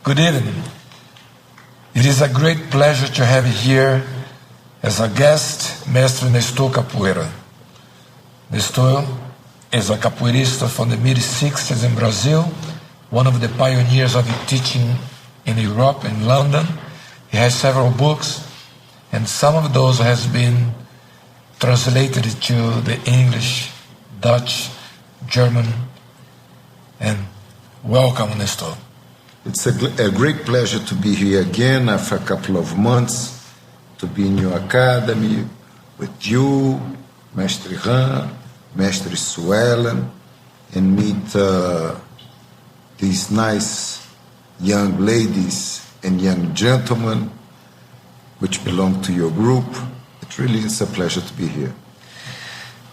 Good evening. It is a great pleasure to have you here as a guest, Mestre Nestor Capoeira. Nestor is a capoeirista from the mid-60s in Brazil, one of the pioneers of teaching in Europe and London. He has several books, and some of those has been translated to the English, Dutch, German, and welcome, Nestor. It's a great pleasure to be here again after a couple of months, to be in your academy with you, Mestre Ran, Mestre Saairah, and meet these nice young ladies and young gentlemen which belong to your group. It really is a pleasure to be here.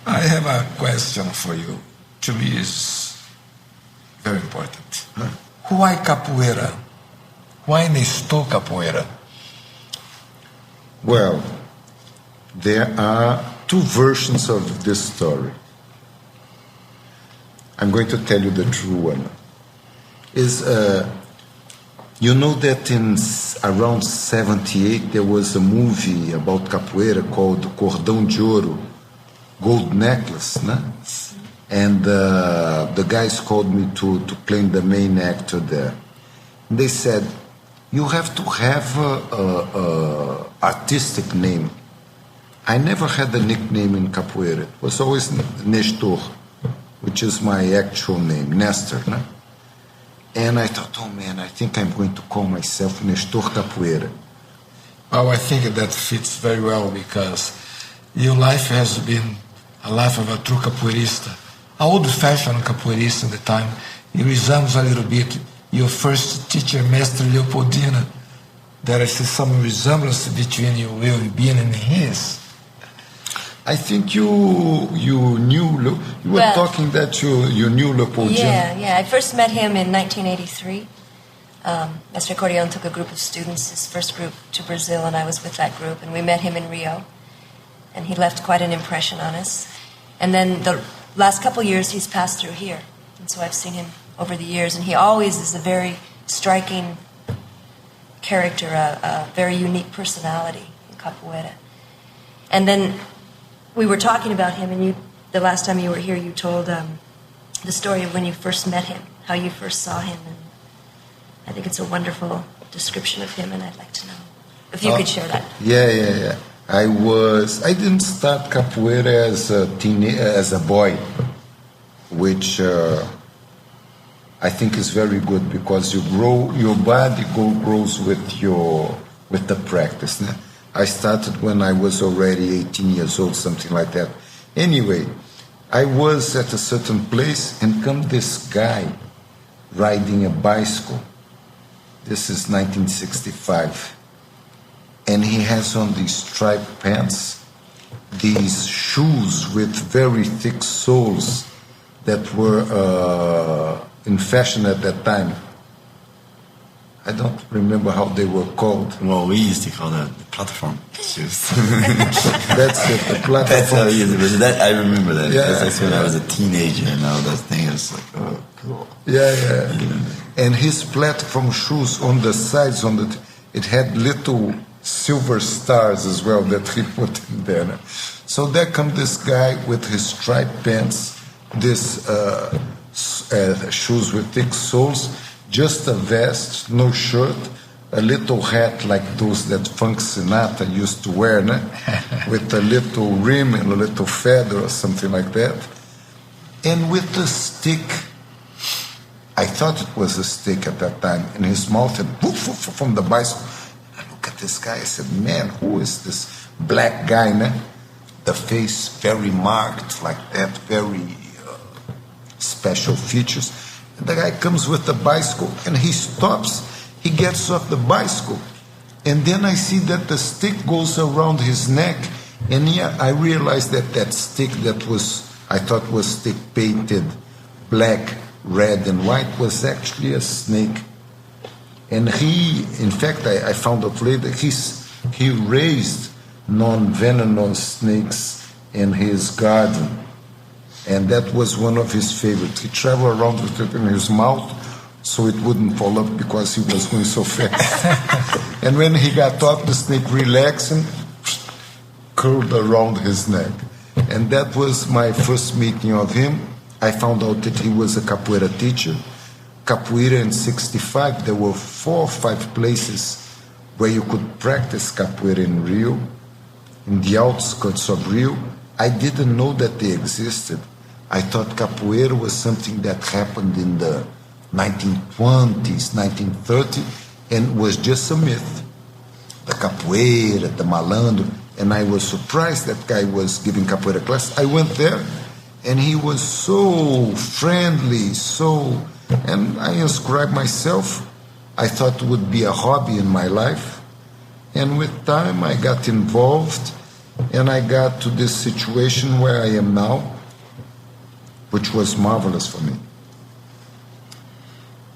I have a question for you. To me, is very important. Huh? Why capoeira? Why Nestor Capoeira? Well, there are two versions of this story. I'm going to tell you the true one. You know that in around 78 there was a movie about capoeira called Cordão de Ouro, Gold Necklace, né? And the guys called me to play the main actor there. And they said, you have to have a artistic name. I never had a nickname in capoeira. It was always Nestor, which is my actual name, Nestor. Né? And I thought, oh man, I think I'm going to call myself Nestor Capoeira. Oh, I think that fits very well because your life has been a life of a true capoeirista. Old-fashioned capoeirista at the time. It resembles a little bit your first teacher, Mestre Leopoldina. There is some resemblance between your way of being and his. I think you knew, you were talking that you knew Leopoldina. Yeah. I first met him in 1983. Mestre Cordeon took a group of students, his first group, to Brazil, and I was with that group, and we met him in Rio. And he left quite an impression on us. And then the last couple years he's passed through here, and so I've seen him over the years, and he always is a very striking character, a very unique personality in capoeira. And then we were talking about him, and the last time you were here, you told the story of when you first met him, how you first saw him, and I think it's a wonderful description of him, and I'd like to know if you could share that. Yeah. I didn't start capoeira as a boy, which I think is very good because your body grows with the practice. Né? I started when I was already 18 years old, something like that. Anyway, I was at a certain place and come this guy riding a bicycle. This is 1965. And he has on these striped pants, these shoes with very thick soles that were in fashion at that time. I don't remember how they were called. Well, we used to call that the platform shoes. That's it, the platform. That's how you used it. I remember that. Yeah, that's when I was a teenager, and all that thing was like, oh, cool. Yeah. And his platform shoes on the sides, it had little silver stars as well that he put in there. So there comes this guy with his striped pants, this shoes with thick soles, just a vest, no shirt, a little hat like those that Frank Sinatra used to wear, né? With a little rim and a little feather or something like that. And with the stick, I thought it was a stick at that time, in his mouth, and woof, woof, from the bicycle. I look at this guy, I said, man, who is this black guy, né? The face very marked, like that, very special features. And the guy comes with the bicycle, and he stops, he gets off the bicycle, and then I see that the stick goes around his neck, and yeah, I realized that that stick that I thought was stick painted black, red, and white was actually a snake. And he, in fact, I found out later, he raised non-venomous snakes in his garden. And that was one of his favorites. He traveled around with it in his mouth so it wouldn't fall up because he was going so fast. And when he got off, the snake relaxed and curled around his neck. And that was my first meeting of him. I found out that he was a capoeira teacher. Capoeira in 65, there were 4 or 5 places where you could practice capoeira in Rio, in the outskirts of Rio. I didn't know that they existed. I thought capoeira was something that happened in the 1920s, 1930, and was just a myth. The capoeira, the malandro, and I was surprised that guy was giving capoeira class. I went there, and he was so friendly, and I inscribed myself. I thought it would be a hobby in my life, and with time I got involved, and I got to this situation where I am now, which was marvelous for me.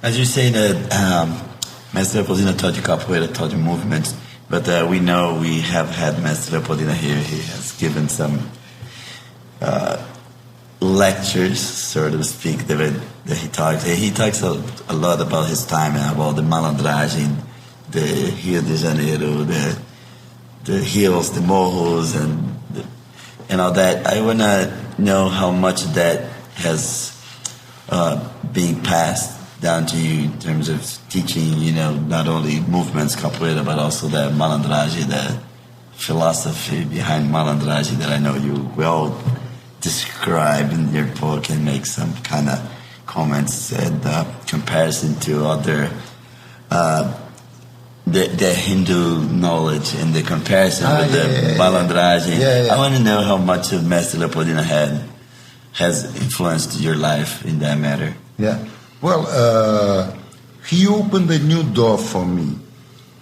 As you say that Mestre Leopoldina taught you capoeira, taught you movements, but we know we have had Mestre Leopoldina here. He has given some lectures, so to speak, that he talks. He talks a lot about his time and about the malandragem, the Rio de Janeiro, the hills, the morros, and all that. I want to know how much of that has been passed down to you in terms of teaching, not only movements, capoeira, but also the malandragem, the philosophy behind malandragem that I know you well describe in your book and make some kind of comments and comparison to other the Hindu knowledge and the comparison with the malandragem. I want to know how much of Mestre Leopoldina has influenced your life in that matter. Yeah. Well, he opened a new door for me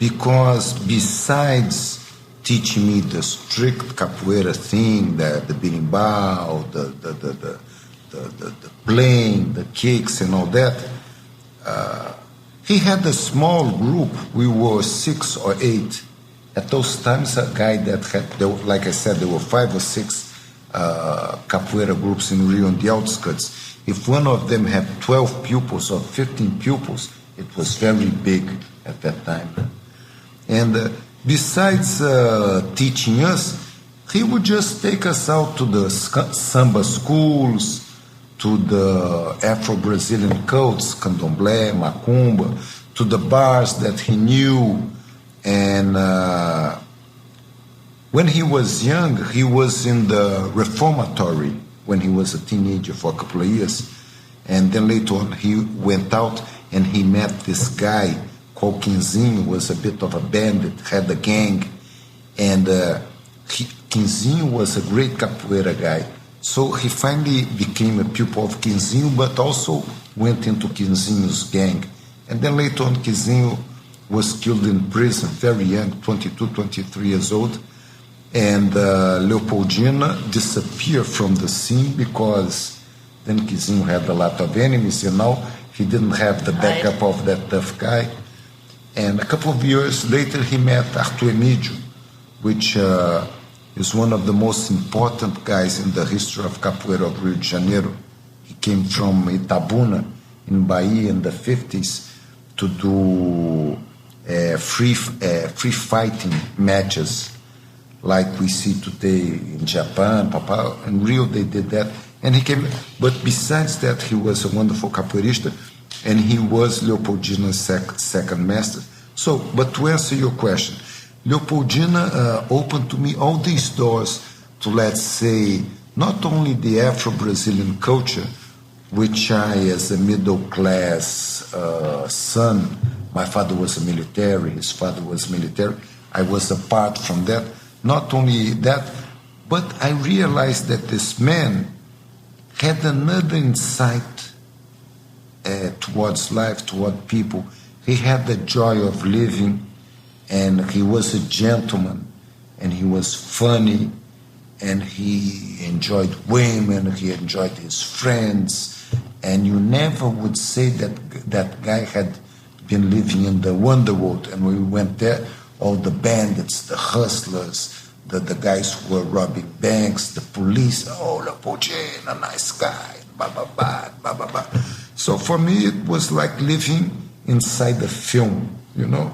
because besides teaching me the strict capoeira thing, the berimbau, the playing, the kicks and all that, he had a small group. We were 6 or 8. At those times, a guy that had, like I said, there were 5 or 6 capoeira groups in Rio on the outskirts. If one of them had 12 pupils or 15 pupils, it was very big at that time. And besides teaching us, he would just take us out to the samba schools, to the Afro-Brazilian cults, candomblé, macumba, to the bars that he knew. And when he was young, he was in the reformatory when he was a teenager for a couple of years. And then later on, he went out and he met this guy called Quinzinho, was a bit of a bandit, had a gang. And Quinzinho was a great capoeira guy. So he finally became a pupil of Quinzinho, but also went into Quinzinho's gang. And then later on, Quinzinho was killed in prison, very young, 22, 23 years old. And Leopoldina disappeared from the scene because then Quinzinho had a lot of enemies, he didn't have the backup of that tough guy. And a couple of years later, he met Arthur Emídio, which is one of the most important guys in the history of capoeira of Rio de Janeiro. He came from Itabuna in Bahia in the 50s to do free fighting matches like we see today in Japan, in Rio they did that. And he came, but besides that, he was a wonderful capoeirista, and he was Leopoldina's second master. So, but to answer your question, Leopoldina opened to me all these doors to, let's say, not only the Afro-Brazilian culture, which I, as a middle-class son, my father was a military, his father was military, I was apart from that. Not only that, but I realized that this man had another insight towards life, toward people. He had the joy of living, and he was a gentleman, and he was funny, and he enjoyed women, he enjoyed his friends, and you never would say that that guy had been living in the wonderworld. And when we went there, all the bandits, the hustlers, the guys who were robbing banks, the police, oh, Lapoche, a nice guy, blah, blah, blah, blah, blah, blah. So for me, it was like living inside the film, you know.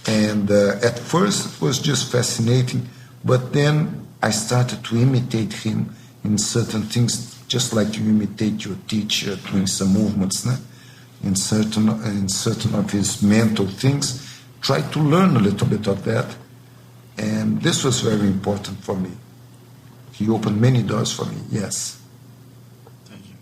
And at first, it was just fascinating, but then I started to imitate him in certain things, just like you imitate your teacher doing some movements, né? in certain of his mental things. Try to learn a little bit of that. And this was very important for me. He opened many doors for me, yes. Thank you.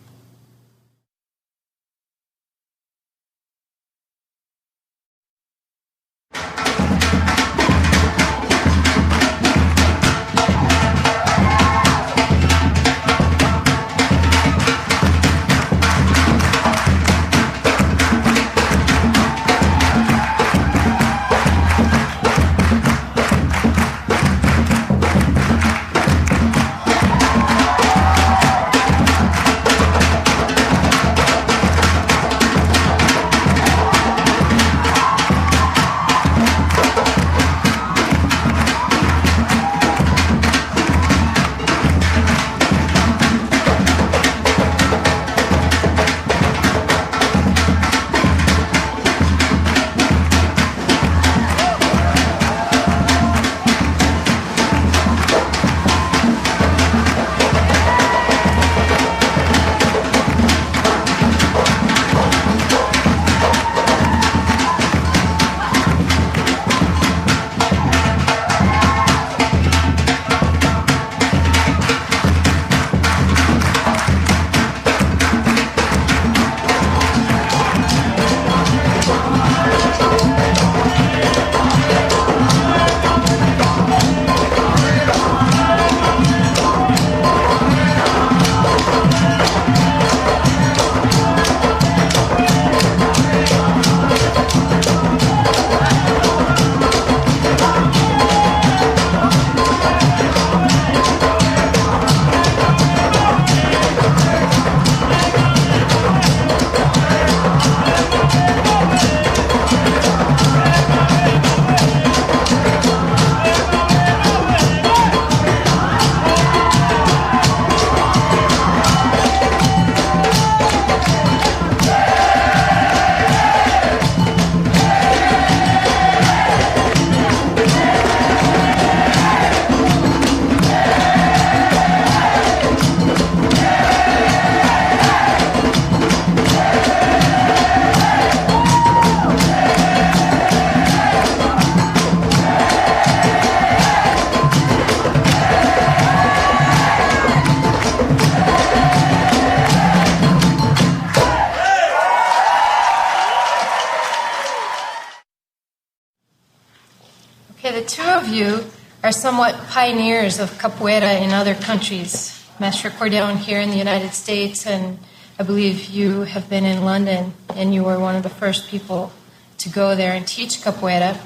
Okay, the two of you are somewhat pioneers of capoeira in other countries. Master Cordon here in the United States, and I believe you have been in London, and you were one of the first people to go there and teach capoeira.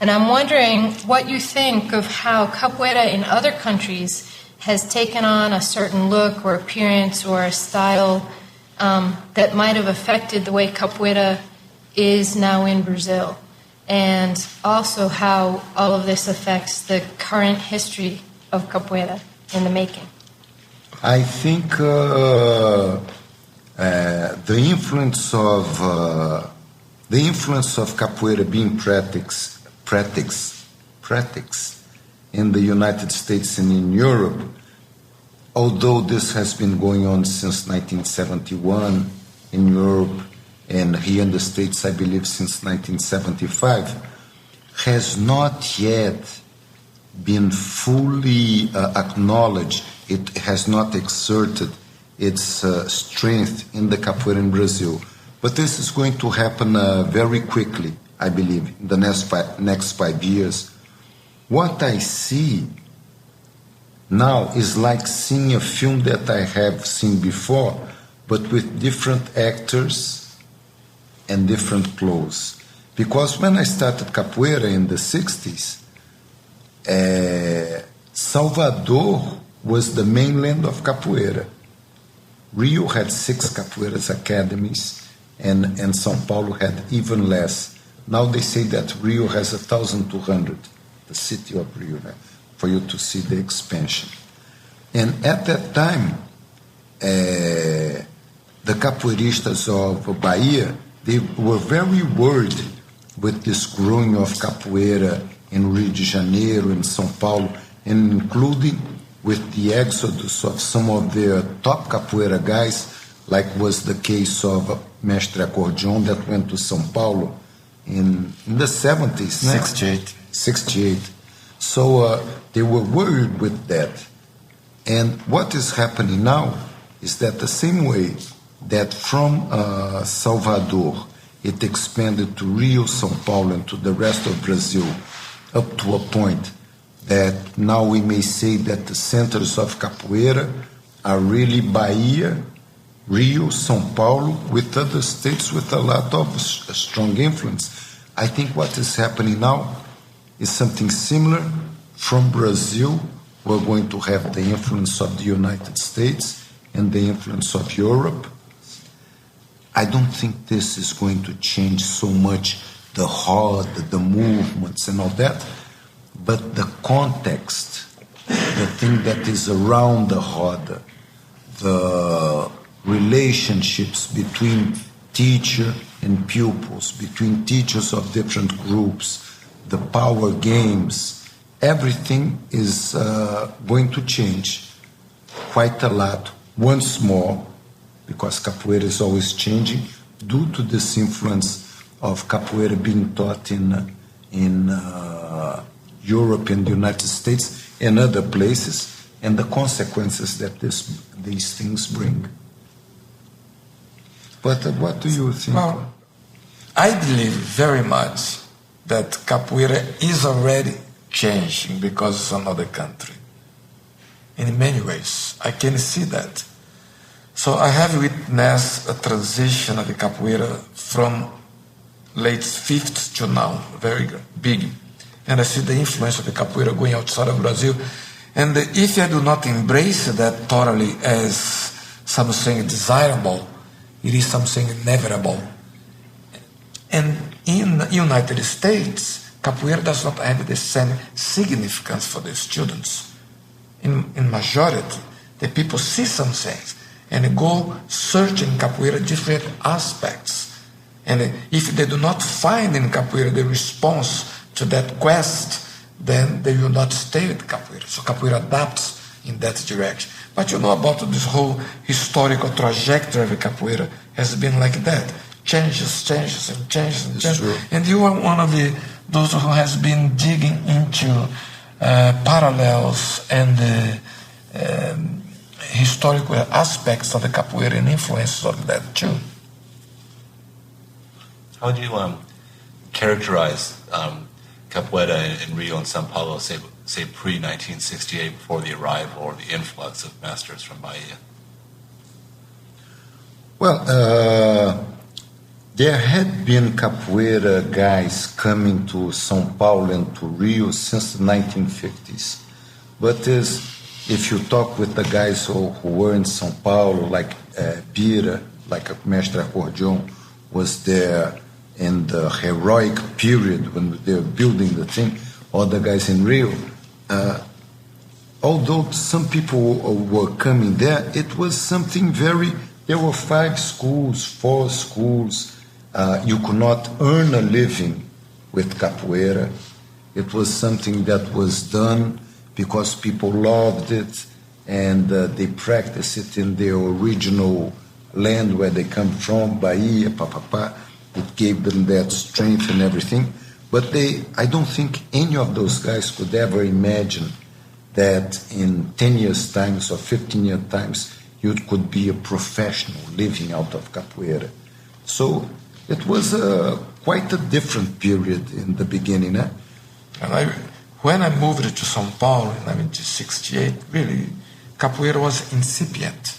And I'm wondering what you think of how capoeira in other countries has taken on a certain look or appearance or a style that might have affected the way capoeira is now in Brazil, and also how all of this affects the current history of capoeira in the making. I think the influence of capoeira being practiced in the United States and in Europe, although this has been going on since 1971 in Europe, and here in the States, I believe, since 1975, has not yet been fully acknowledged it has not exerted its strength in the capoeira in Brazil. But this is going to happen very quickly, I believe, in the next 5 years. What I see now is like seeing a film that I have seen before, but with different actors and different clothes. Because when I started capoeira in the 60s, Salvador was the mainland of capoeira. Rio had 6 capoeiras academies, and São Paulo had even less. Now they say that Rio has 1,200, the city of Rio, for you to see the expansion. And at that time, the capoeiristas of Bahia, they were very worried with this growing of capoeira in Rio de Janeiro and São Paulo, and including with the exodus of some of their top capoeira guys, like was the case of Mestre Acordeon that went to São Paulo in the 70s. 68. So they were worried with that. And what is happening now is that the same way that from Salvador it expanded to Rio, São Paulo, and to the rest of Brazil, up to a point that now we may say that the centers of capoeira are really Bahia, Rio, São Paulo, with other states with a lot of strong influence. I think what is happening now is something similar. From Brazil, we're going to have the influence of the United States and the influence of Europe. I don't think this is going to change so much the roda, the movements and all that, but the context, the thing that is around the roda, the relationships between teacher and pupils, between teachers of different groups, the power games, everything is going to change quite a lot once more, because capoeira is always changing due to this influence of capoeira being taught in Europe and the United States and other places, and the consequences that these things bring. But what do you think? Well, I believe very much that capoeira is already changing because it's another country. In many ways, I can see that. So I have witnessed a transition of the capoeira from late 50s to now, very big. And I see the influence of the capoeira going outside of Brazil. And if I do not embrace that thoroughly as something desirable, it is something inevitable. And in the United States, capoeira does not have the same significance for the students. In majority, the people see some things and go searching capoeira different aspects. And if they do not find in capoeira the response to that quest, then they will not stay with capoeira. So capoeira adapts in that direction. But you know about this whole historical trajectory of capoeira has been like that. Changes. True. And you are one of those who has been digging into parallels and historical aspects of the capoeira and influences of that too. How do you characterize capoeira in Rio and São Paulo, say pre-1968, before the arrival or the influx of masters from Bahia? Well, there had been capoeira guys coming to São Paulo and to Rio since the 1950s. But if you talk with the guys who were in São Paulo, like Bira, like Mestre Acordeon, was there in the heroic period when they were building the thing, or the guys in Rio, although some people were coming there, it was something there were 5 schools, 4 schools. You could not earn a living with capoeira. It was something that was done because people loved it and they practiced it in their original land where they come from, Bahia, Papapá. It gave them that strength and everything. But I don't think any of those guys could ever imagine that in 10 years' times or 15 years' times, you could be a professional living out of capoeira. So it was quite a different period in the beginning. Eh? And when I moved to São Paulo in 1968, really, capoeira was incipient,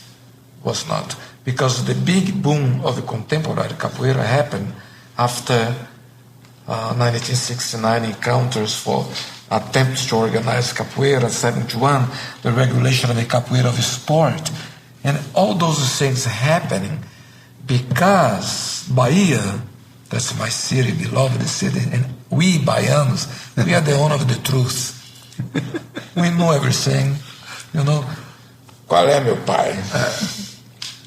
was not. Because the big boom of the contemporary capoeira happened after 1969 encounters for attempts to organize capoeira, 71, the regulation of the capoeira of sport, and all those things happening because Bahia, that's my city, beloved city, and we Baianos, we are the owner of the truth. We know everything, you know. Qual é, meu pai?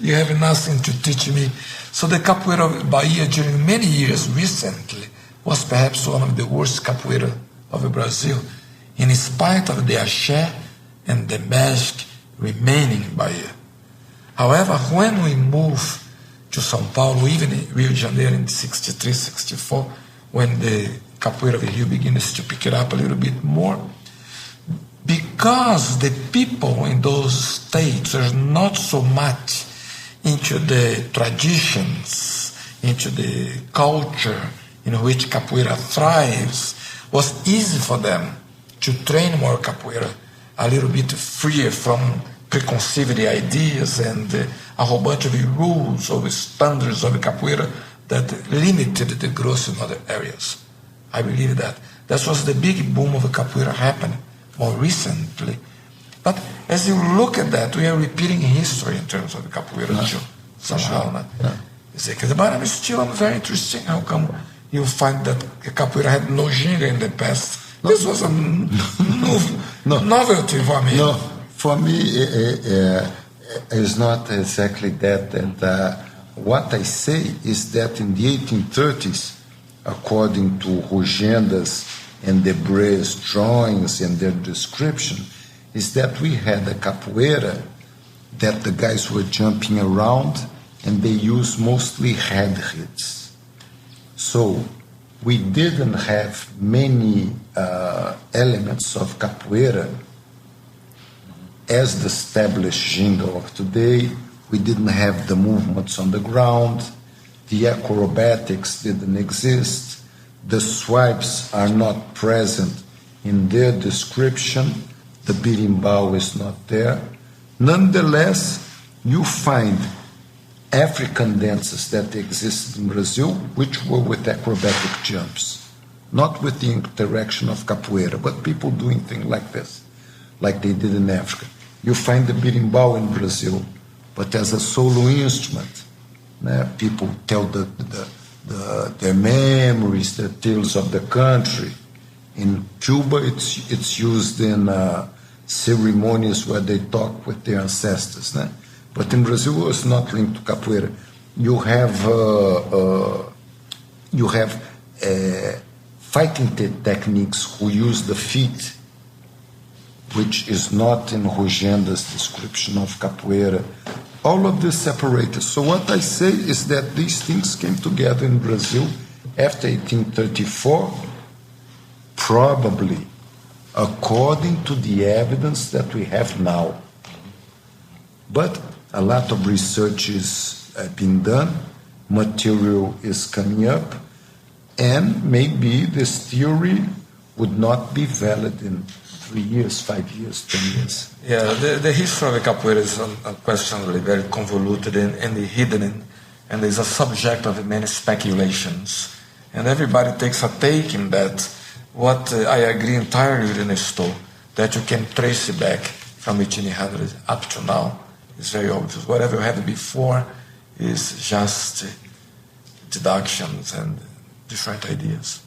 You have nothing to teach me. So the capoeira of Bahia during many years recently was perhaps one of the worst capoeira of Brazil, in spite of the axé and the magic remaining in Bahia. However, when we moved to São Paulo, even in Rio de Janeiro in 63, 64, when the capoeira of Rio begins to pick it up a little bit more, because the people in those states are not so much into the traditions, into the culture in which capoeira thrives, was easy for them to train more capoeira, a little bit freer from preconceived ideas and a whole bunch of rules or standards of capoeira that limited the growth in other areas. I believe that. That was the big boom of capoeira happening more recently. But as you look at that, we are repeating history in terms of capoeira too, somehow. But I'm still very interesting. How come you find that capoeira had no ginga in the past? This was a novelty for me. No, for me, it's not exactly that. What I say is that in the 1830s, according to Rogendas and Debre's drawings and their description, is that we had a capoeira that the guys were jumping around and they used mostly head hits. So we didn't have many elements of capoeira as the established ginga of today. We didn't have the movements on the ground. The acrobatics didn't exist. The swipes are not present in their description. The berimbau is not there. Nonetheless, you find African dances that existed in Brazil, which were with acrobatic jumps, not with the interaction of capoeira, but people doing things like this, like they did in Africa. You find the berimbau in Brazil, but as a solo instrument. People tell their memories, their tales of the country. In Cuba, it's used in ceremonies where they talk with their ancestors. But in Brazil, it's not linked to capoeira. You have fighting techniques who use the feet, which is not in Rogenda's description of capoeira. All of this separated. So what I say is that these things came together in Brazil after 1834, probably according to the evidence that we have now. But a lot of research is being done, material is coming up, and maybe this theory would not be valid in 3 years, 5 years, 10 years. Yeah, the history of the capoeira is unquestionably very convoluted and hidden, and is a subject of many speculations. And everybody takes a take in that. What I agree entirely with Nestor, that you can trace it back from 1800 up to now, is very obvious. Whatever you had before is just deductions and different ideas.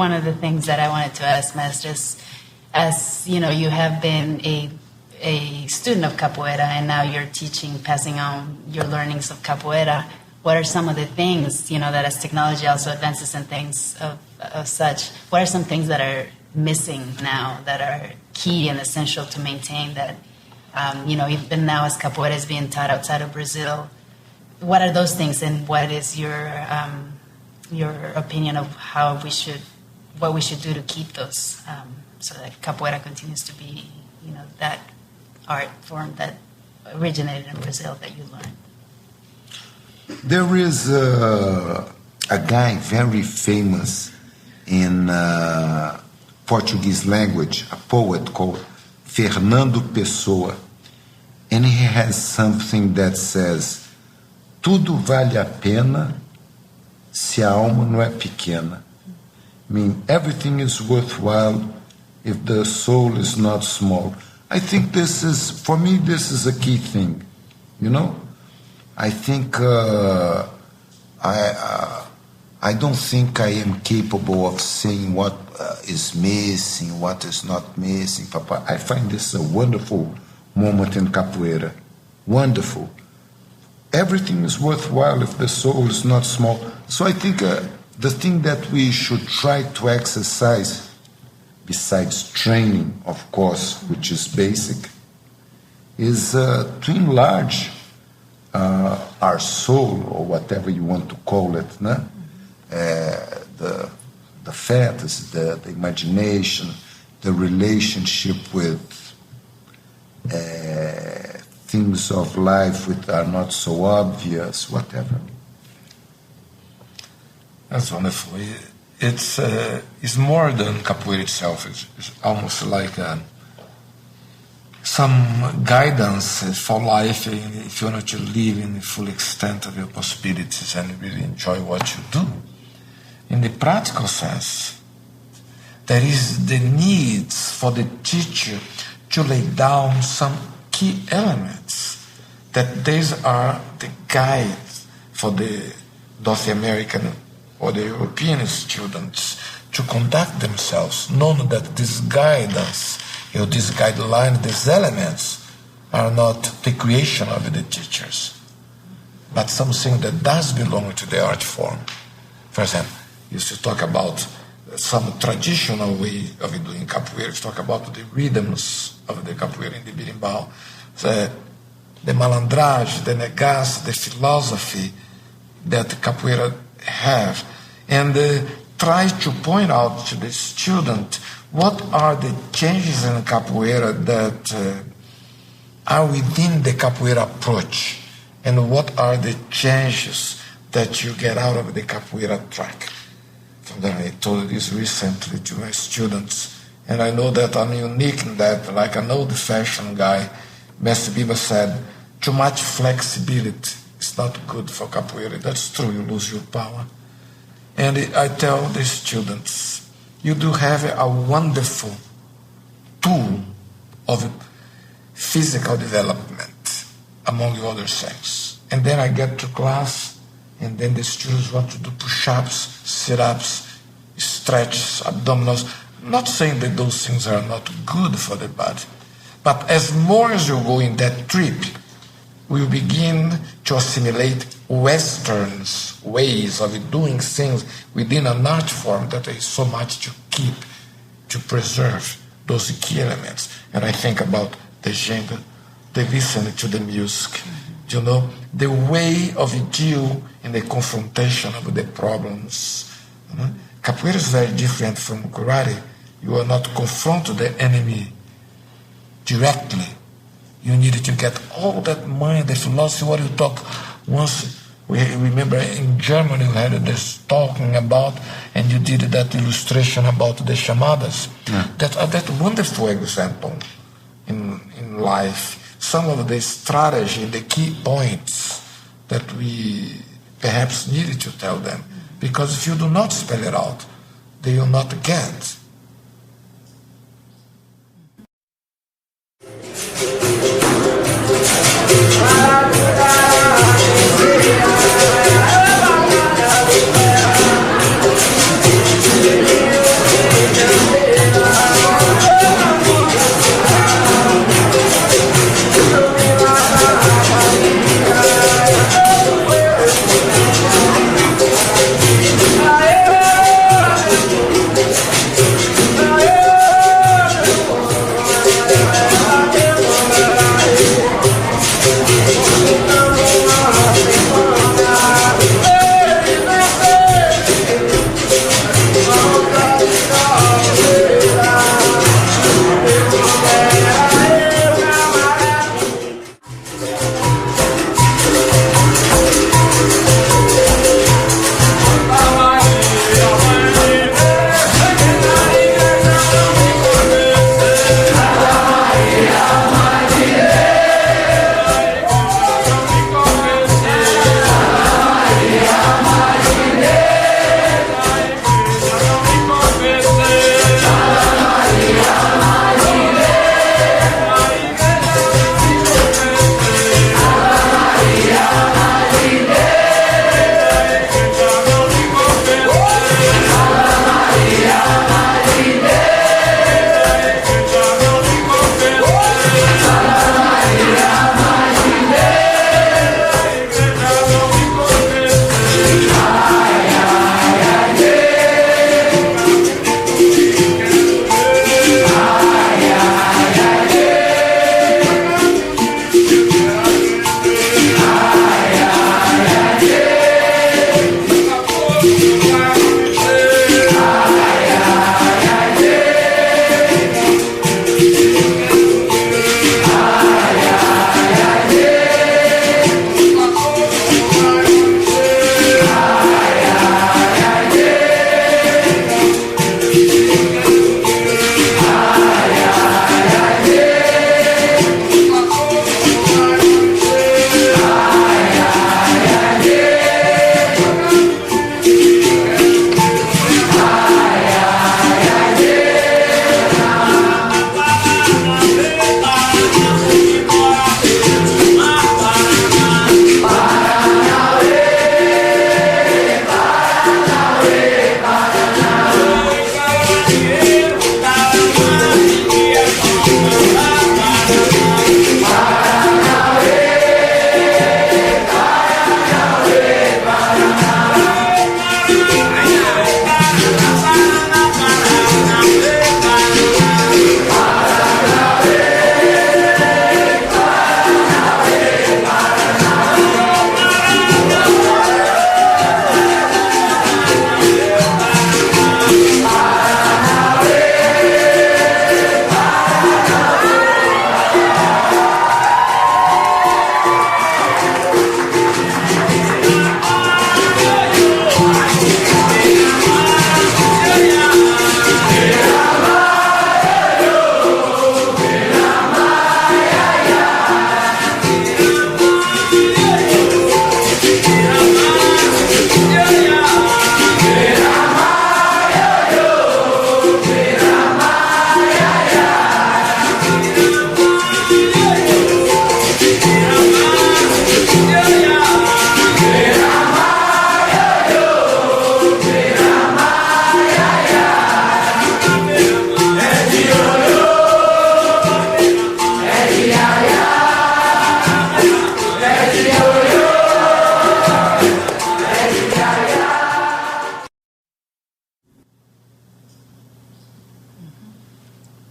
one of the things that I wanted to ask, Masters, as you know, you have been a student of capoeira, and now you're teaching, passing on your learnings of capoeira. What are some of the things, that as technology also advances and things of such, what are some things that are missing now that are key and essential to maintain that, even now as capoeira is being taught outside of Brazil, what are those things, and what is your opinion of what we should do to keep those, so that capoeira continues to be, that art form that originated in Brazil that you learned? There is a guy very famous in Portuguese language, a poet called Fernando Pessoa, and he has something that says, tudo vale a pena se a alma não é pequena. I mean, everything is worthwhile if the soul is not small. I think for me, this is a key thing, I think I don't think I am capable of saying what is missing, what is not missing. Papa, I find this a wonderful moment in capoeira. Wonderful. Everything is worthwhile if the soul is not small. So I think the thing that we should try to exercise, besides training, of course, which is basic, is to enlarge our soul, or whatever you want to call it, the fantasy, the imagination, the relationship with things of life which are not so obvious, whatever. That's wonderful. It's more than capoeira itself. It's almost like some guidance for life if you want to live in the full extent of your possibilities and really enjoy what you do. In the practical sense, there is the need for the teacher to lay down some key elements that these are the guides for the North American or the European students to conduct themselves, knowing that this guidance, this guideline, these elements are not the creation of the teachers, but something that does belong to the art form. For example, you should talk about some traditional way of doing capoeira. You talk about the rhythms of the capoeira in the berimbau, the malandragem, the negaço, the philosophy that capoeira have, and try to point out to the student what are the changes in capoeira that are within the capoeira approach, and what are the changes that you get out of the capoeira track. I told this recently to my students, and I know that I'm unique in that, like an old-fashioned guy. Master Biba said, too much flexibility is not good for capoeira. That's true, you lose your power. And I tell the students, you do have a wonderful tool of physical development among the other sex. And then I get to class, and then the students want to do push-ups, sit-ups, stretches, abdominals. I'm not saying that those things are not good for the body, but as more as you go in that trip, we begin to assimilate Western ways of doing things within an art form that there is so much to keep, to preserve those key elements. And I think about the genre, the listening to the music, the way of deal in the confrontation of the problems. Capoeira is very different from karate. You are not confronting the enemy directly. You need to get all that mind, the philosophy, what you talk. Once, we remember in Germany you had this talking about, and you did that illustration about the chamadas. Yeah. That wonderful example in life. Some of the strategy, the key points that we perhaps needed to tell them. Because if you do not spell it out, they will not get.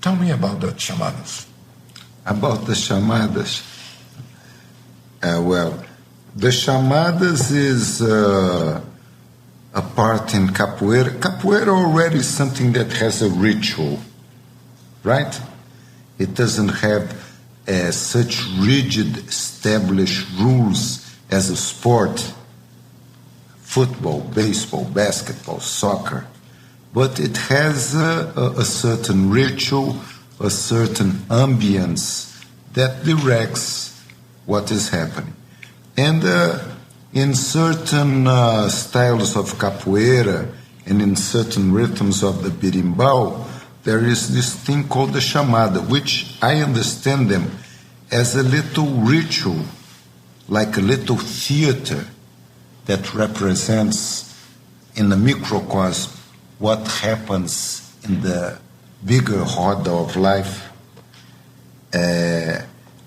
Tell me about the chamadas. About the chamadas. Well, the chamadas is a part in capoeira. Capoeira already is something that has a ritual, right? It doesn't have such rigid, established rules as a sport, football, baseball, basketball, soccer. But it has a certain ritual, a certain ambience that directs what is happening. And in certain styles of capoeira and in certain rhythms of the berimbau, there is this thing called the chamada, which I understand them as a little ritual, like a little theater that represents in the microcosm what happens in the bigger roda of life,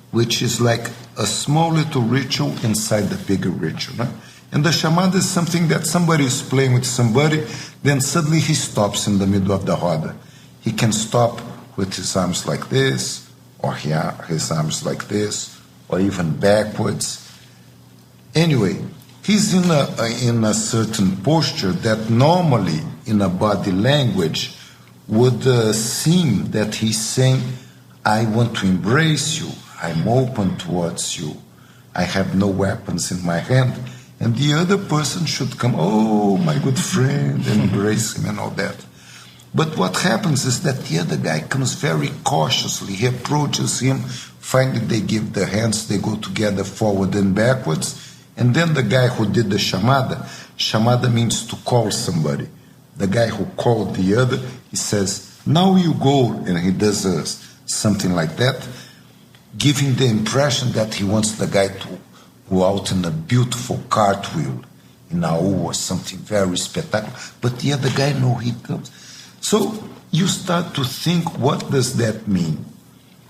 which is like a small little ritual inside the bigger ritual. No? And the chamada is something that somebody is playing with somebody, then suddenly he stops in the middle of the roda. He can stop with his arms like this, or his arms like this, or even backwards. Anyway, he's in a certain posture that normally in a body language would seem that he's saying, I want to embrace you, I'm open towards you, I have no weapons in my hand, and the other person should come, oh, my good friend, and embrace him and all that. But what happens is that the other guy comes very cautiously. He approaches him. Finally, they give their hands. They go together forward and backwards. And then the guy who did the chamada means to call somebody. The guy who called the other, he says, now you go. And he does something like that, giving the impression that he wants the guy to go out in a beautiful cartwheel in AU or something very spectacular. But the other guy, no, he comes. So you start to think, what does that mean?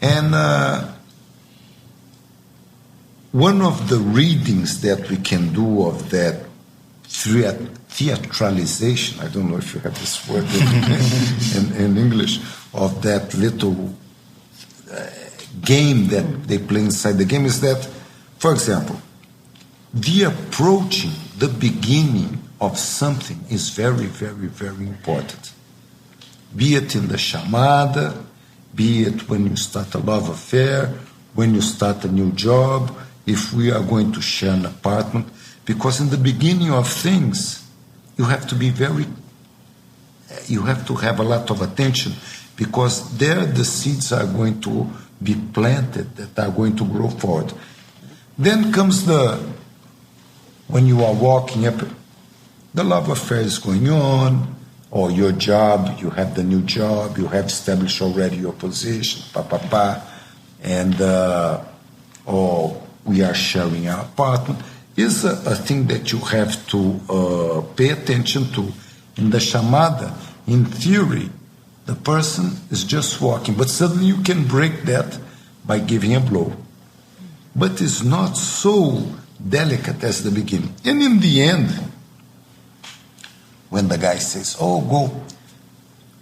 And one of the readings that we can do of that theatralization, I don't know if you have this word in English, of that little game that they play inside the game is that, for example, the approaching, the beginning of something is very, very, very important. Be it in the chamada, be it when you start a love affair, when you start a new job, if we are going to share an apartment, because in the beginning of things, you have to have a lot of attention, because there the seeds are going to be planted that are going to grow forward. Then comes when you are walking up, the love affair is going on, or your job, you have the new job, you have established already your position, and or we are sharing our apartment, is a thing that you have to pay attention to. In the chamada, in theory, the person is just walking, but suddenly you can break that by giving a blow. But it's not so delicate as the beginning. And in the end, when the guy says, oh, go,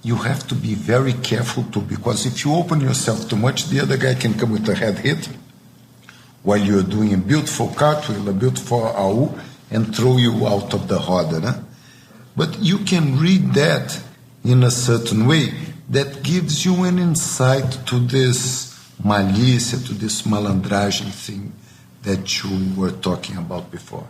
you have to be very careful too, because if you open yourself too much, the other guy can come with a head hit while you're doing a beautiful cartwheel, a beautiful AU, and throw you out of the roda. Né? But you can read that in a certain way that gives you an insight to this malícia, to this malandragem thing that you were talking about before.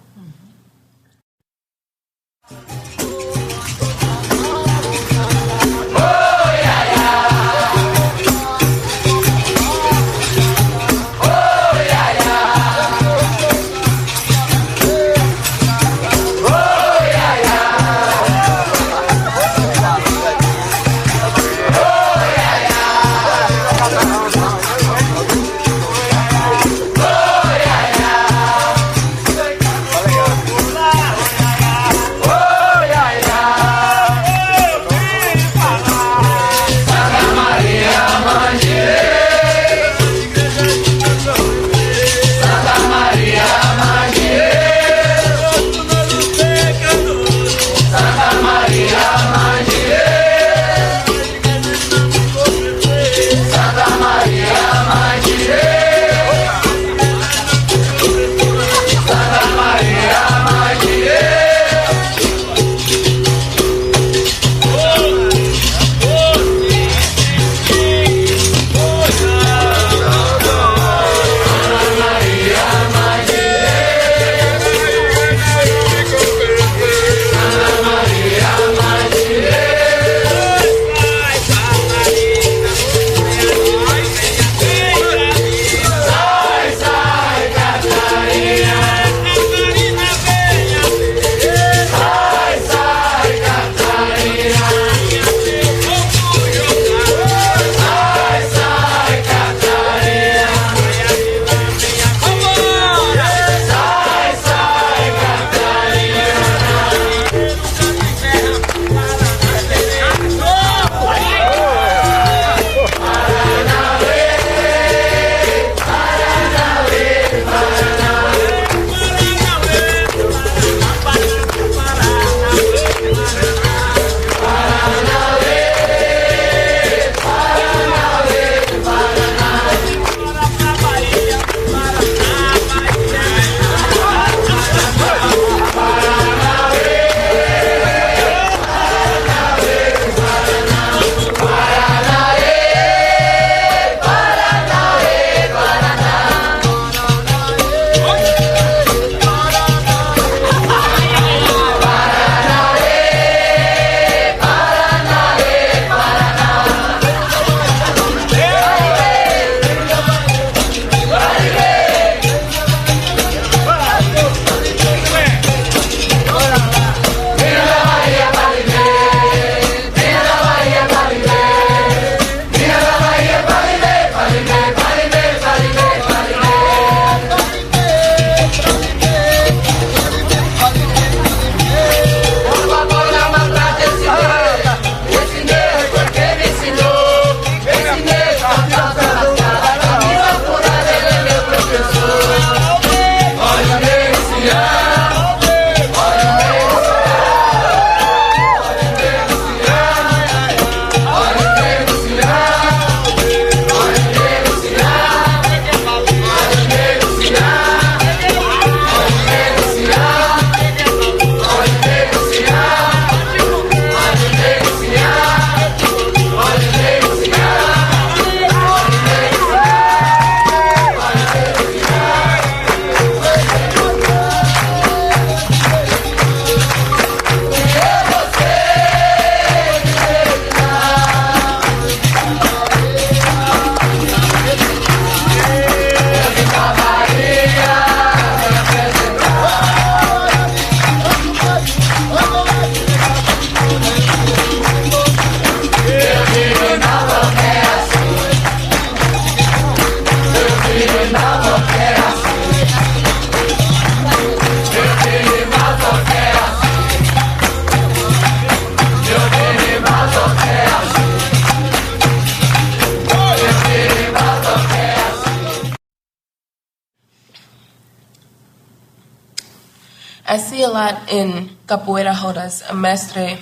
I see a lot in capoeira rodas. A mestre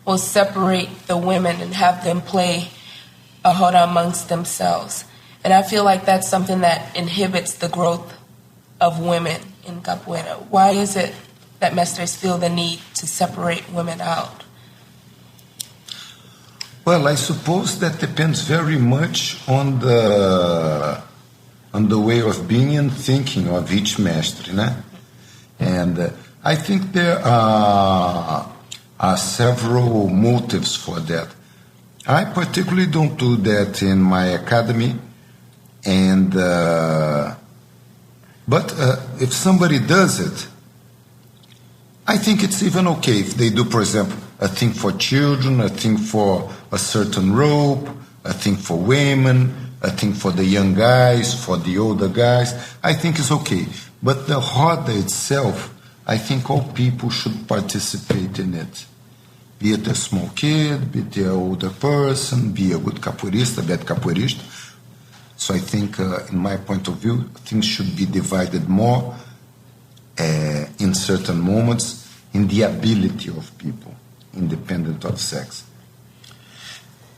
will separate the women and have them play a roda amongst themselves. And I feel like that's something that inhibits the growth of women in capoeira. Why is it that mestres feel the need to separate women out? Well, I suppose that depends very much on the way of being and thinking of each mestre, né? And I think there are several motives for that. I particularly don't do that in my academy, and but if somebody does it, I think it's even okay if they do, for example, a thing for children, a thing for a certain rope, a thing for women, a thing for the young guys, for the older guys. I think it's okay. But the roda itself, I think all people should participate in it. Be it a small kid, be it an older person, be a good capoeirista, bad capoeirista. So I think, in my point of view, things should be divided more in certain moments in the ability of people, independent of sex.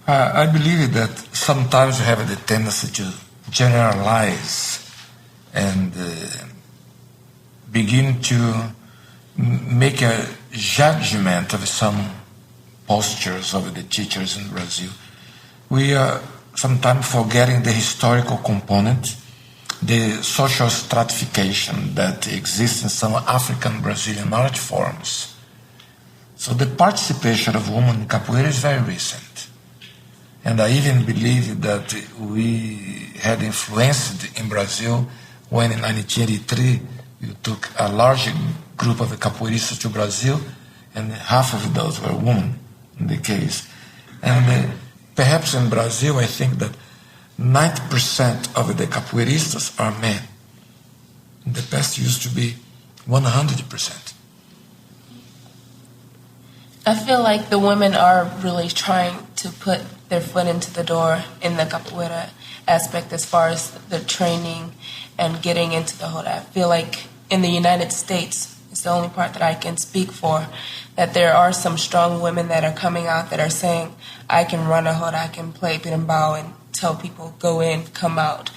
I believe that sometimes we have the tendency to generalize and begin to make a judgment of some postures of the teachers in Brazil. We are sometimes forgetting the historical component, the social stratification that exists in some African Brazilian art forms. So the participation of women in capoeira is very recent. And I even believe that we had influenced in Brazil when in 1983 you took a large group of capoeiristas to Brazil, and half of those were women in the case. And perhaps in Brazil, I think that 90% of the capoeiristas are men. In the past, used to be 100%. I feel like the women are really trying to put their foot into the door in the capoeira aspect as far as the training and getting into the roda. I feel like in the United States, it's the only part that I can speak for, that there are some strong women that are coming out that are saying, I can run a roda, I can play berimbau and tell people, go in, come out.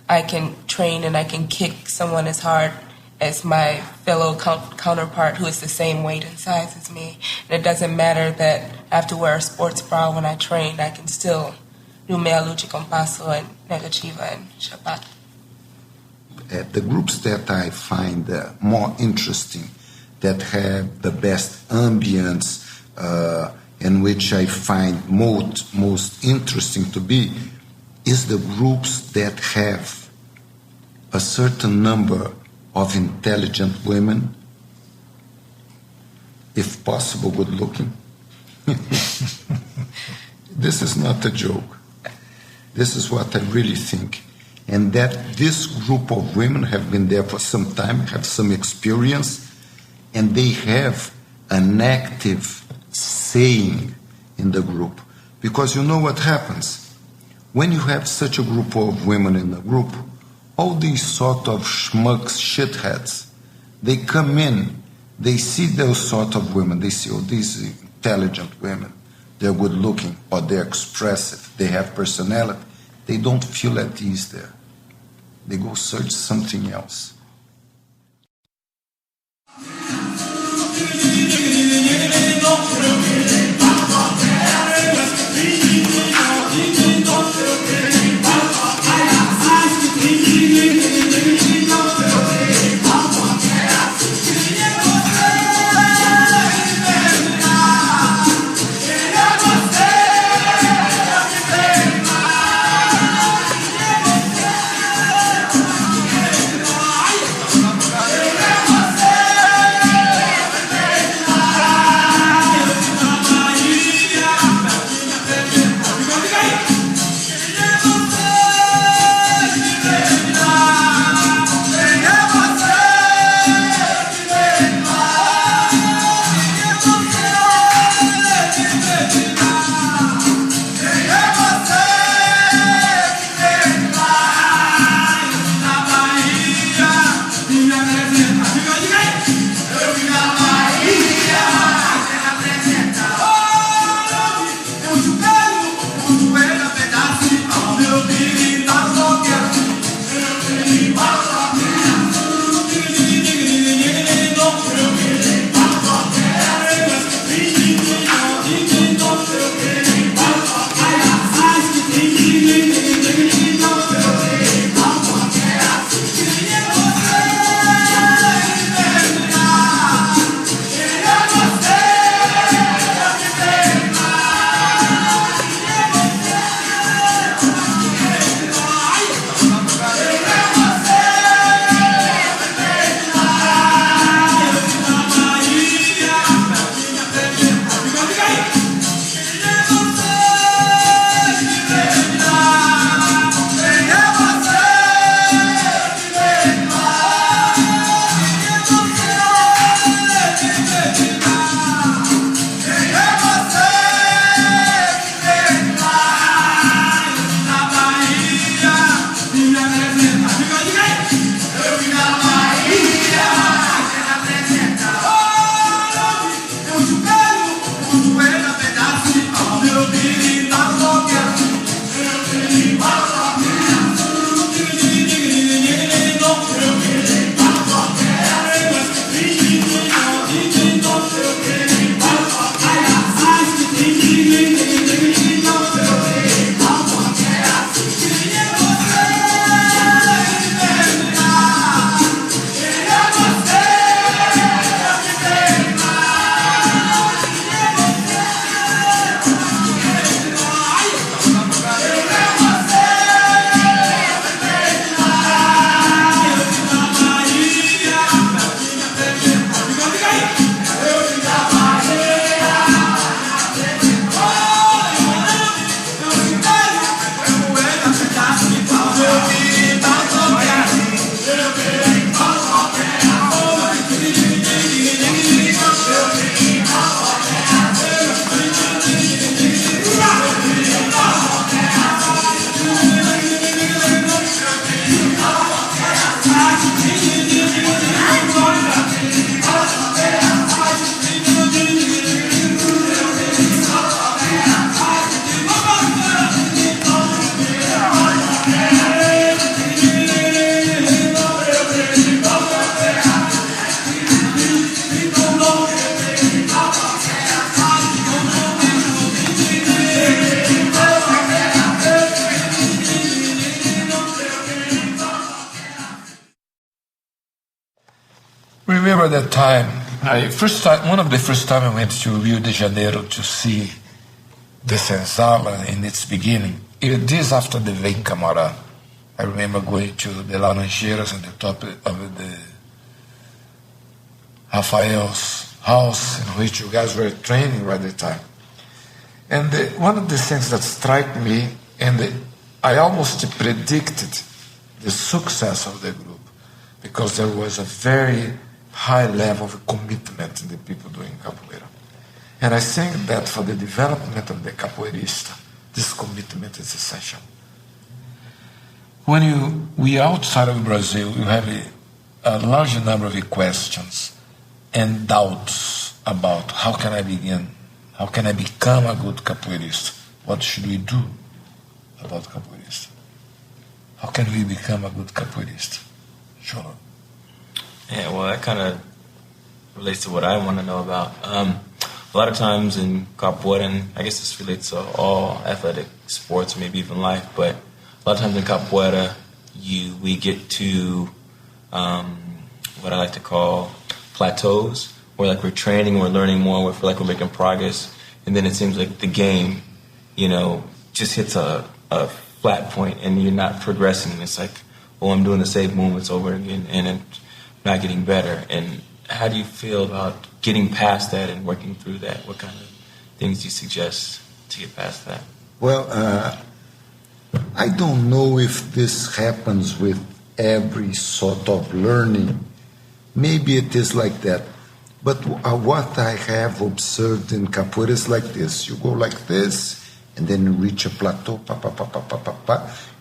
I can train and I can kick someone as hard as my fellow counterpart who is the same weight and size as me. And it doesn't matter that I have to wear a sports bra when I train. I can still do meia lute com passo and negativa and chapada. The groups that I find more interesting, that have the best ambience, and which I find most interesting to be, is the groups that have a certain number of intelligent women, if possible, good looking. This is not a joke. This is what I really think. And that this group of women have been there for some time, have some experience, and they have an active saying in the group. Because you know what happens? When you have such a group of women in a group, all these sort of schmucks, shitheads, they come in, they see those sort of women, they see, oh, these intelligent women, they're good looking, or they're expressive, they have personality. They don't feel at ease there. They go search something else. remember that time. One of the first time I went to Rio de Janeiro to see the senzala in its beginning. This after the Vencamara. I remember going to the Laranjeiras on the top of the Rafael's house, in which you guys were training right at the time. And one of the things that struck me, and I almost predicted the success of the group, because there was a very high level of commitment in the people doing capoeira. And I think that for the development of the capoeirista, this commitment is essential. When we are outside of Brazil, you have a large number of questions and doubts about how can I begin, how can I become a good capoeirista, what should we do about capoeirista, how can we become a good capoeirista? Sure. Yeah, well, that kind of relates to what I want to know about. A lot of times in capoeira, and I guess this relates to all athletic sports, maybe even life, but a lot of times in capoeira, we get to what I like to call plateaus, where like we're training, we're learning more, we feel like we're making progress, and then it seems like the game, just hits a flat point, and you're not progressing. And it's like, oh, I'm doing the same movements over again, and I'm not getting better. And how do you feel about getting past that and working through that? What kind of things do you suggest to get past that? Well, I don't know if this happens with every sort of learning. Maybe it is like that. But what I have observed in capoeira is like this. You go like this, and then you reach a plateau,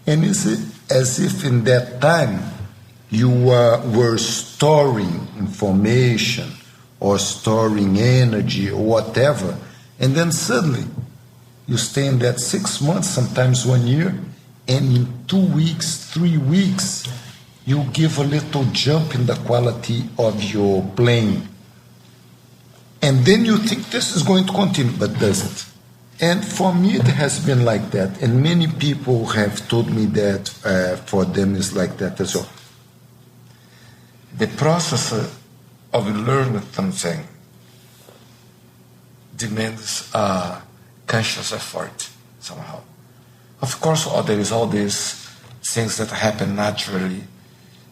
and it's as if in that time you were storing information or storing energy or whatever, and then suddenly you stay in that 6 months, sometimes 1 year, and in 2 weeks, 3 weeks, you give a little jump in the quality of your playing. And then you think this is going to continue, but doesn't. And for me, it has been like that. And many people have told me that for them it's like that as well. The process of learning something demands conscious effort somehow. Of course, there is all these things that happen naturally,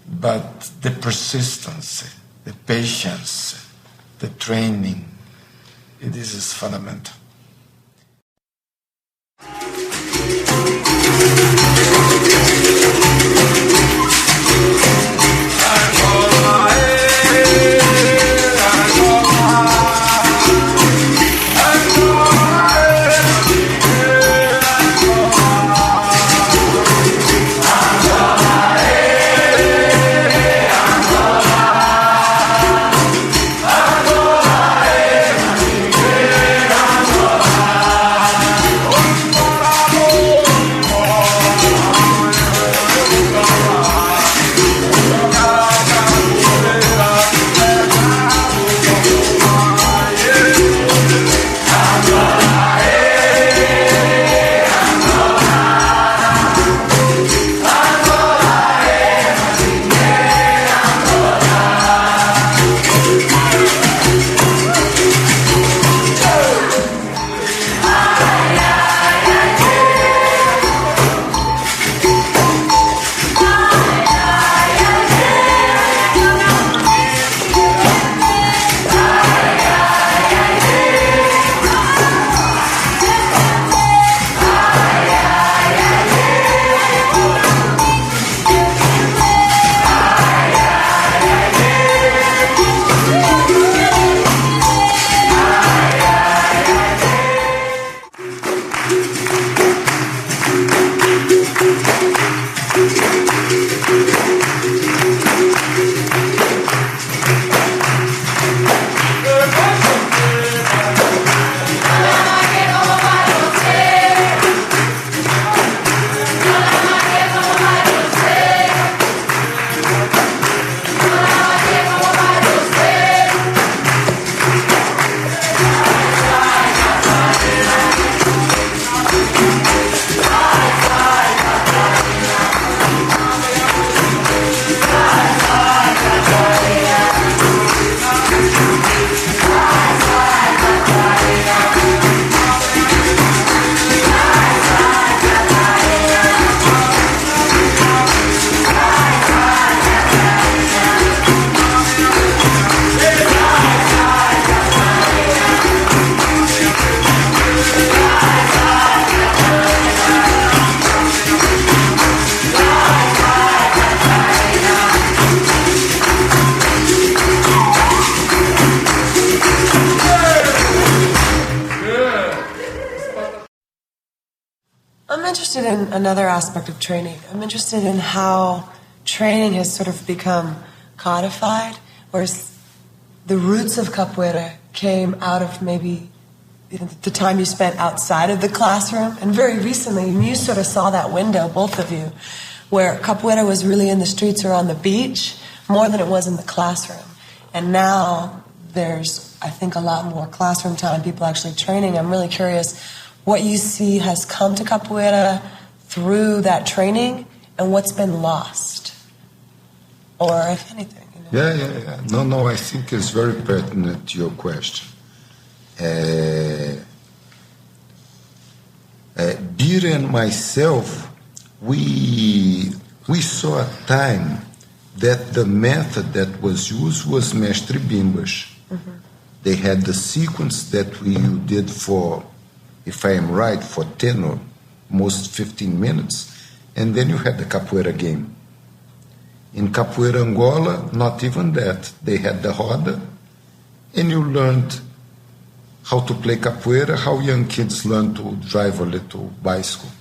but the persistence, the patience, the training, this is fundamental. interested in another aspect of training. I'm interested in how training has sort of become codified, whereas the roots of capoeira came out of maybe the time you spent outside of the classroom. And very recently, you sort of saw that window, both of you, where capoeira was really in the streets or on the beach more than it was in the classroom. And now there's, I think, a lot more classroom time, people actually training. I'm really curious what you see has come to capoeira through that training and what's been lost, or if anything. Yeah. No, I think it's very pertinent to your question. Beer and myself, we saw a time that the method that was used was Mestre Bimbas. Mm-hmm. They had the sequence that you did for, if I am right, for 10 or most 15 minutes, and then you had the capoeira game. In Capoeira Angola, not even that. They had the roda, and you learned how to play capoeira, how young kids learn to drive a little bicycle.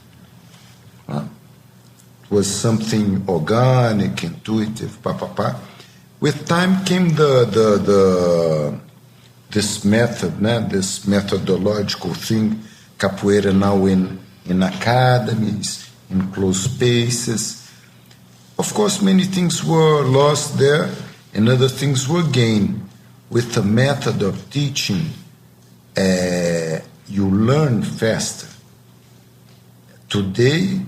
It was something organic, intuitive, With time came this method, this methodological thing, capoeira now in academies, in closed spaces. Of course, many things were lost there, and other things were gained. With the method of teaching, you learn faster. Today,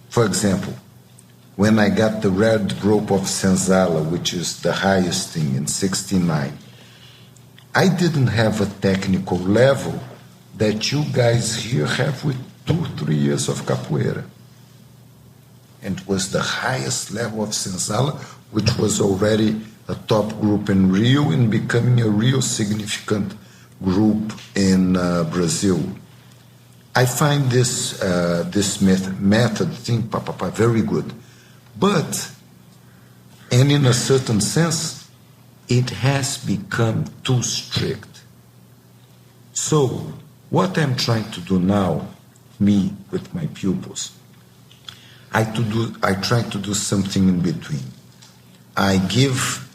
for example, when I got the red rope of Senzala, which is the highest thing in 69, I didn't have a technical level that you guys here have with 2-3 years of capoeira. And it was the highest level of Senzala, which was already a top group in Rio and becoming a real significant group in Brazil. I find this method thing, very good. But, and in a certain sense, it has become too strict. So, what I'm trying to do now, me with my pupils, I try to do something in between. I give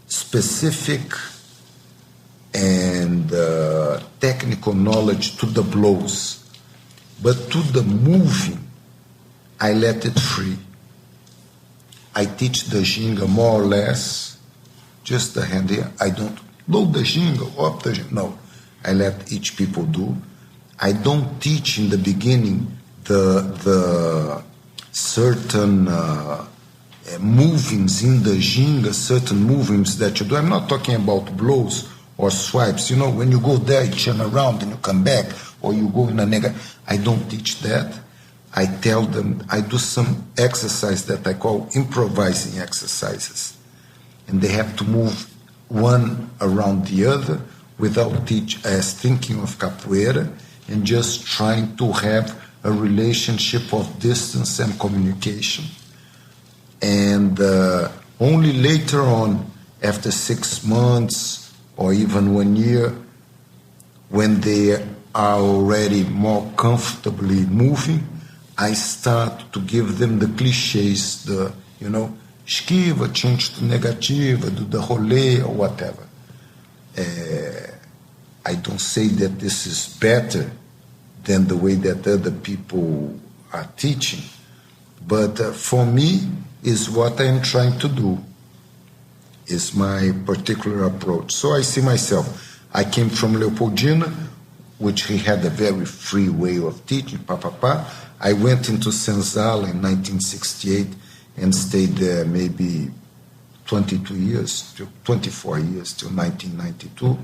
specific and technical knowledge to the blows, but to the moving, I let it free. I teach the ginga more or less, just the hand here. I don't load the ginga, up the ginga. No, I let each people do. I don't teach in the beginning the certain movings in the ginga, certain movements that you do. I'm not talking about blows or swipes. You know, when you go there, you turn around and you come back, or you go in a negative. I don't teach that. I tell them, I do some exercise that I call improvising exercises. And they have to move one around the other without thinking of capoeira and just trying to have a relationship of distance and communication. And only later on, after 6 months or even 1 year, when they are already more comfortably moving, I start to give them the cliches, esquiva, change to negativa, do the rolê or whatever. I don't say that this is better than the way that other people are teaching, but for me, is what I'm trying to do, is my particular approach. So I see myself. I came from Leopoldina, which he had a very free way of teaching, I went into Senzala in 1968 and stayed there maybe 24 years till 1992.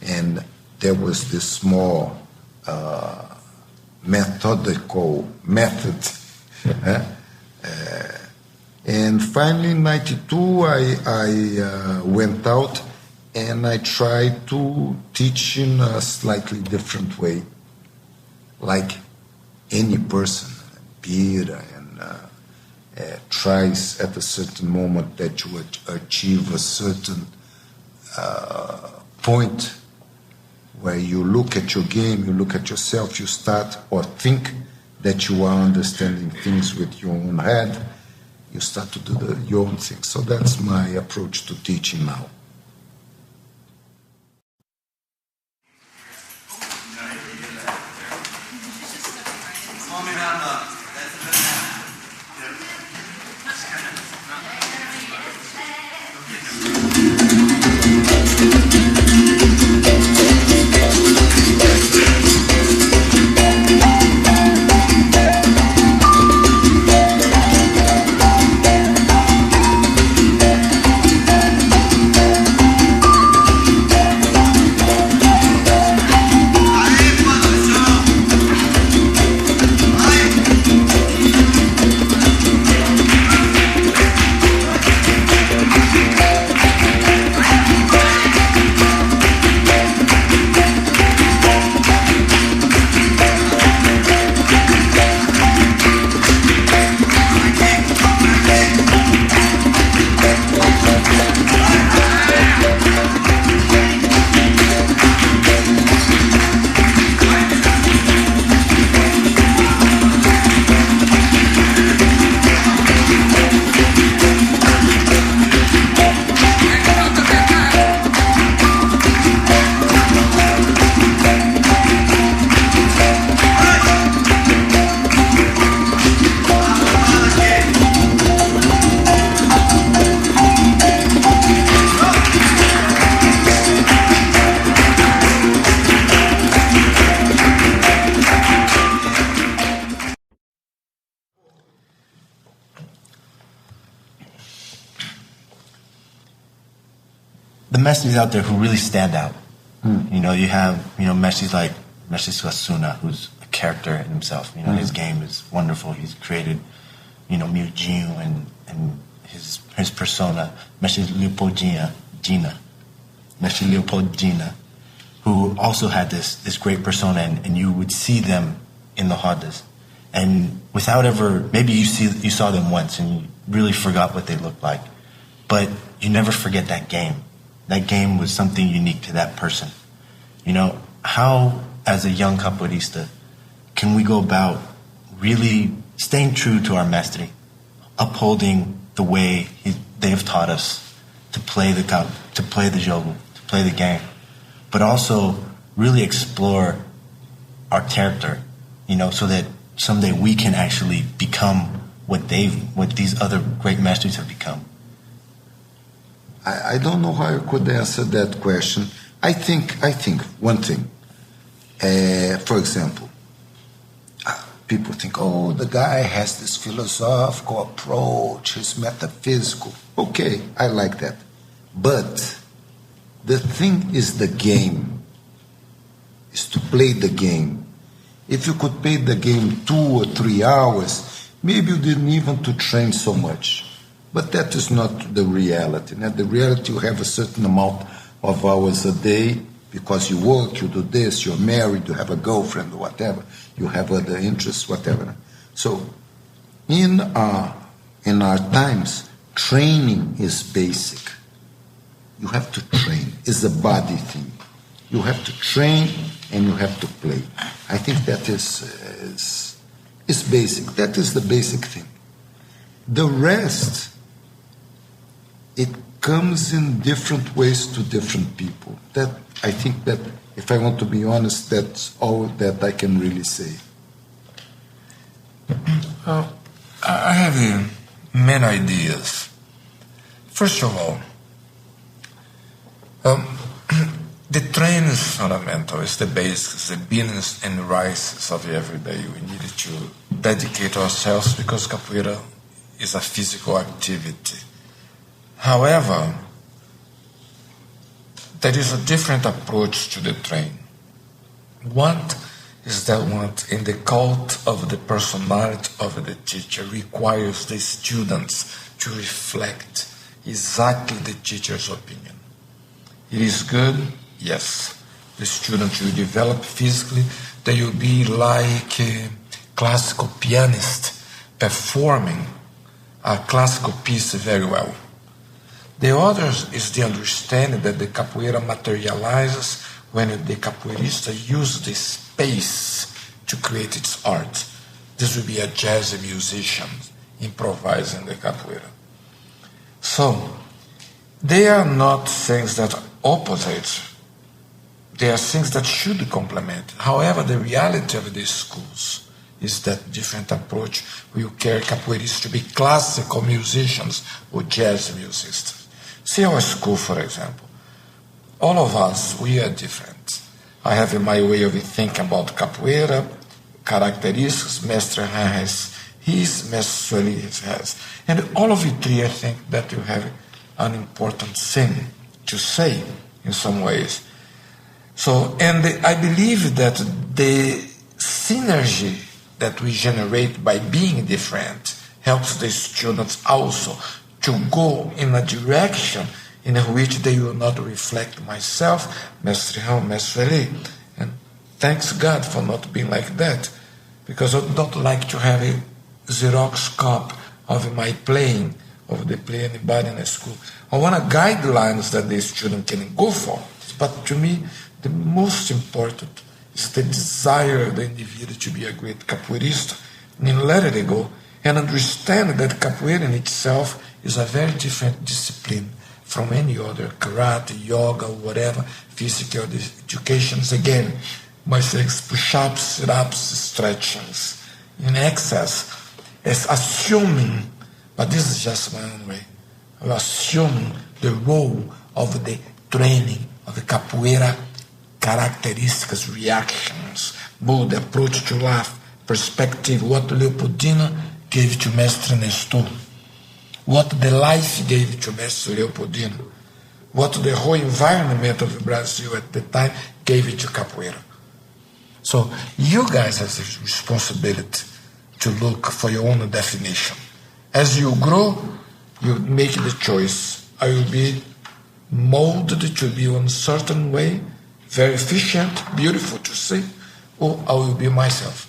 And there was this small methodical method. And finally in 92 I went out and I tried to teach in a slightly different way, like any person, Pira, and tries at a certain moment that you achieve a certain point where you look at your game, you look at yourself, you start or think that you are understanding things with your own head, you start to do your own thing. So that's my approach to teaching now. The mestres out there who really stand out. You know, you have, mestres like Mestre Suassuna, who's a character in himself. You know, his game is wonderful. He's created, Miujinho and his persona. Mestre Leopoldina, who also had this great persona, and you would see them in the rodas. And without ever, maybe you saw them once and you really forgot what they looked like. But you never forget that game. That game was something unique to that person. How, as a young capoeirista, can we go about really staying true to our mestre, upholding the way they have taught us to play the jogo, to play the game, but also really explore our character, so that someday we can actually become what these other great mestres have become? I don't know how I could answer that question. I think one thing. For example, people think, oh, the guy has this philosophical approach, he's metaphysical. Okay, I like that. But the thing is the game, is to play the game. If you could play the game 2 or 3 hours, maybe you didn't even to train so much. But that is not the reality. Now, the reality, you have a certain amount of hours a day because you work, you do this, you're married, you have a girlfriend or whatever, you have other interests, whatever. So in our times, training is basic. You have to train. It's a body thing. You have to train and you have to play. I think that is basic. That is the basic thing. The rest, it comes in different ways to different people. That I think that, if I want to be honest, that's all that I can really say. Well, I have many ideas. First of all, the training is fundamental. It's the basics, the beans and rices of every day. We need to dedicate ourselves because capoeira is a physical activity. However, there is a different approach to the training. One is that one in the cult of the personality of the teacher requires the students to reflect exactly the teacher's opinion. It is good, yes. The student will develop physically. They will be like a classical pianist performing a classical piece very well. The other is the understanding that the capoeira materializes when the capoeirista uses the space to create its art. This will be a jazz musician improvising the capoeira. So, they are not things that are opposite. They are things that should complement. However, the reality of these schools is that different approach will carry capoeiristas to be classical musicians or jazz musicians. See our school, for example. All of us, we are different. I have my way of thinking about capoeira, characteristics, Mestre has his, Mestre Sueli has. And all of you three, I think that you have an important thing to say in some ways. So, and I believe that the synergy that we generate by being different helps the students also to go in a direction in which they will not reflect myself, Mestre Rão, Mestre Sueli. And thanks God for not being like that, because I don't like to have a Xerox copy of my playing, of the play anybody in a school. I want a guidelines that the student can go for. But to me, the most important is the desire of the individual to be a great capoeirista, and let it go, and understand that capoeira in itself is a very different discipline from any other, karate, yoga, whatever, physical educations. Again, my things, push-ups, sit-ups, stretchings, in excess, as assuming, but this is just my own way, I'm assuming the role of the training of the capoeira characteristics, reactions, mood, approach to life, perspective, what Leopoldina gave to Mestre Nestor, what the life gave to Mestre Leopoldina, what the whole environment of Brazil at the time gave to capoeira. So you guys have the responsibility to look for your own definition. As you grow, you make the choice. I will be molded to be one certain way, very efficient, beautiful to see, or I will be myself.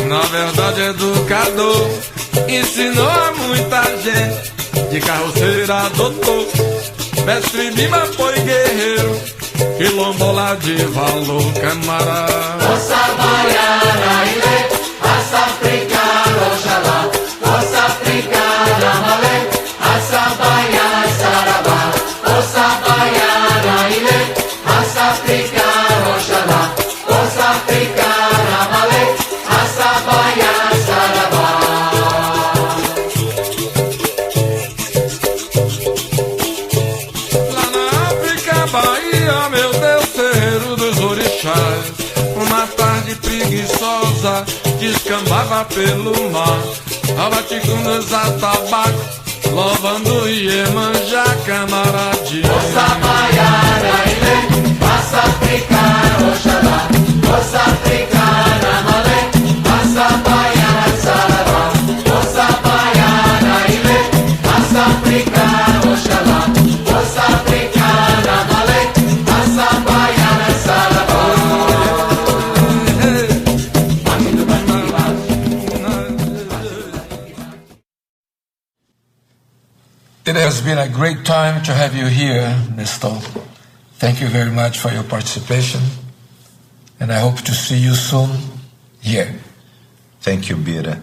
Na verdade, educador, ensinou a muita gente, de carroceira a doutor. Mestre Lima foi guerreiro, quilombola de valor, camarada. Nossa baiana, ilê, raça africana, oxalá. Nossa africana, malê, raça baiana, sarabá. Nossa baiana, ilê, raça africana, oxalá. Nossa africana, malê, raça baiana, sarabá. Lá na África, Bahia, meu Deus, terreiro dos orixás. Uma tarde preguiçosa, descambava pelo mar. Abaticundas, atabaco, louvando Iemanjá, camaradinha. Nossa baiana, ilê, raça africana, oxalá. Nossa africana, malê, raça baiana, sarabá. Nossa baiana, ilê, raça africana, oxalá. Nossa africana, malê, raça baiana, sarabá. It has been a great time to have you here, Nestor. Thank you very much for your participation, and I hope to see you soon here. Thank you, Bira.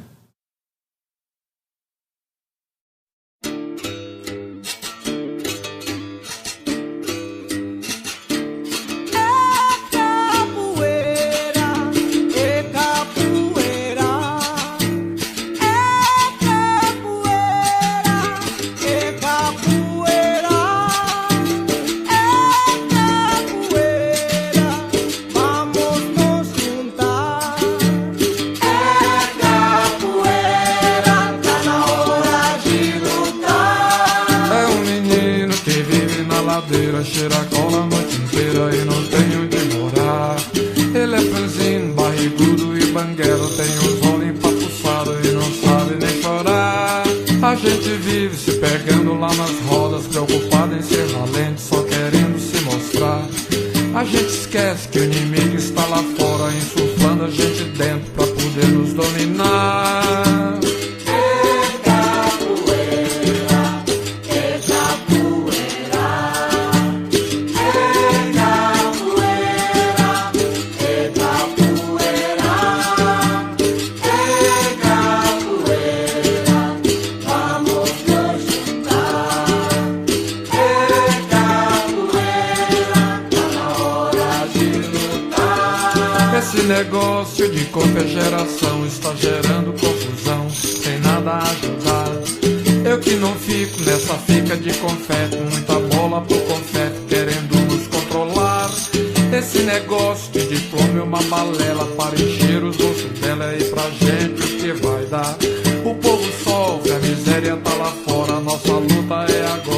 madeira, cheira a cola a noite inteira e não tem onde morar. Ele é franzino, barrigudo e banguelo, tem os olhos empapuçados e não sabe nem chorar. A gente vive se pegando lá nas rodas, preocupado em ser valente, só querendo se mostrar. A gente esquece que o inimigo está lá fora, insuflando a gente dentro pra poder nos dominar. Esse negócio de qualquer geração está gerando confusão, sem nada a ajudar. Eu que não fico nessa fica de confete, muita bola pro confete, querendo nos controlar. Esse negócio de diploma é uma balela para encher os bolsos dela e pra gente o que vai dar. O povo sofre, a miséria tá lá fora, nossa luta é agora.